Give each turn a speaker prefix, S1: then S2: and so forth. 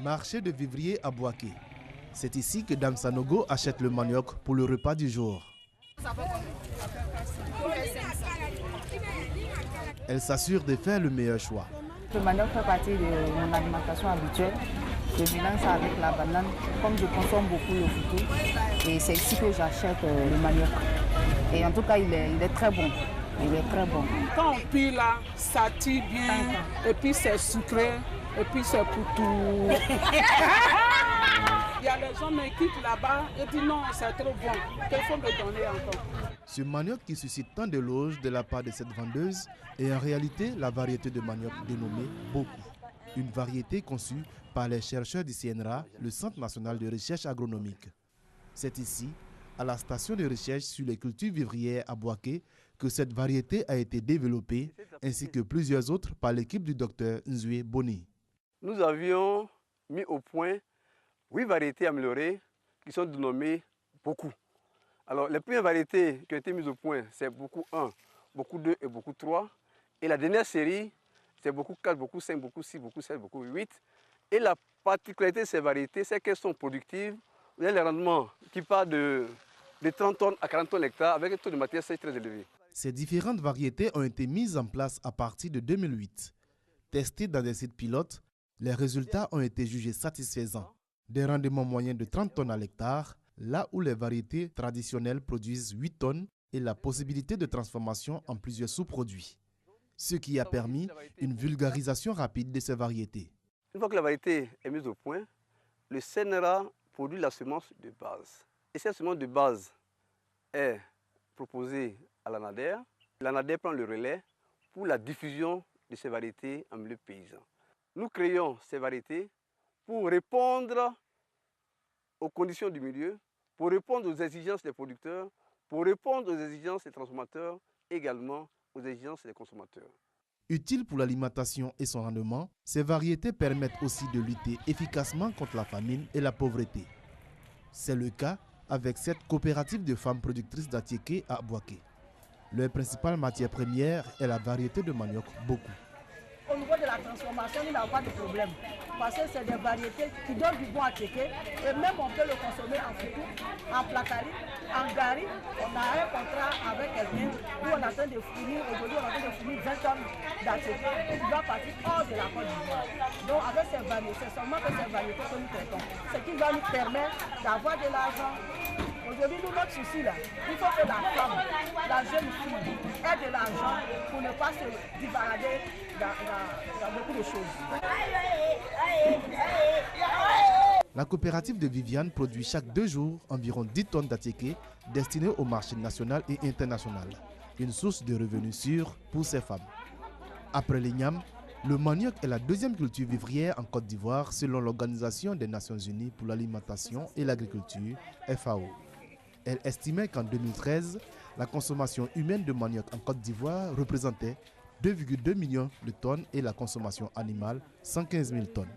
S1: Marché de vivrier à Bouaké. C'est ici que Dame Sanogo achète le manioc pour le repas du jour. Elle s'assure de faire le meilleur choix.
S2: Le manioc fait partie de mon alimentation habituelle. Je mélange ça avec la banane. Comme je consomme beaucoup le foutou, et c'est ici que j'achète le manioc. Et en tout cas, il est très bon. Il est très bon.
S3: Quand on pille là, ça tire bien, et puis c'est sucré, et puis c'est pour tout. Il y a les gens qui quittent là-bas et disent non, c'est trop bon, qu'il faut me donner encore.
S1: Ce manioc qui suscite tant d'éloges de la part de cette vendeuse est en réalité la variété de manioc dénommée Boku. Une variété conçue par les chercheurs du CNRA, le Centre national de recherche agronomique. C'est ici, à la station de recherche sur les cultures vivrières à Bouaké, que cette variété a été développée, ainsi que plusieurs autres par l'équipe du docteur Nzoué Boni.
S4: Nous avions mis au point 8 variétés améliorées qui sont dénommées Boku. Alors, les premières variétés qui ont été mises au point, c'est Boku 1, Boku 2 et Boku 3. Et la dernière série, c'est Boku 4, Boku 5, Boku 6, Boku 7, Boku 8. Et la particularité de ces variétés, c'est qu'elles sont productives. Vous avez les rendements qui partent de 30 tonnes à 40 tonnes l'hectare avec un taux de matière sèche très élevé.
S1: Ces différentes variétés ont été mises en place à partir de 2008. Testées dans des sites pilotes, les résultats ont été jugés satisfaisants. Des rendements moyens de 30 tonnes à l'hectare, là où les variétés traditionnelles produisent 8 tonnes et la possibilité de transformation en plusieurs sous-produits. Ce qui a permis une vulgarisation rapide de ces variétés.
S4: Une fois que la variété est mise au point, le CNRA produit la semence de base. Et cette semence de base est proposée à l'ANADER. L'ANADER prend le relais pour la diffusion de ces variétés en milieu paysan. Nous créons ces variétés pour répondre aux conditions du milieu, pour répondre aux exigences des producteurs, pour répondre aux exigences des transformateurs, également aux exigences des consommateurs.
S1: Utiles pour l'alimentation et son rendement, ces variétés permettent aussi de lutter efficacement contre la famine et la pauvreté. C'est le cas avec cette coopérative de femmes productrices d'Atiéké à Bouaké. Leur principale matière première est la variété de manioc Boku.
S5: Au niveau de la transformation, il n'y a pas de problème. Parce que c'est des variétés qui donnent du bon à Tchéké. Et même on peut le consommer en foutou, en placari, en gari. On a un contrat avec quelqu'un où on est en train de fournir, aujourd'hui on est en train de fournir 20 tonnes d'Atchéké qui doit partir hors de la Côte d'Ivoire. Donc avec ces variétés, c'est seulement que ces variétés que nous traitons. Ce qui va nous permettre d'avoir de l'argent. Aujourd'hui, nous, notre souci là, il faut que la femme, la jeune fille, ait de l'argent pour ne pas se divaguer dans beaucoup de choses.
S1: La coopérative de Viviane produit chaque 2 jours environ 10 tonnes d'Atiéké destinées au marché national et international. Une source de revenus sûrs pour ces femmes. Après l'igname, le manioc est la deuxième culture vivrière en Côte d'Ivoire selon l'Organisation des Nations Unies pour l'alimentation et l'agriculture, FAO. Elle estimait qu'en 2013, la consommation humaine de manioc en Côte d'Ivoire représentait 2,2 millions de tonnes et la consommation animale 115 000 tonnes.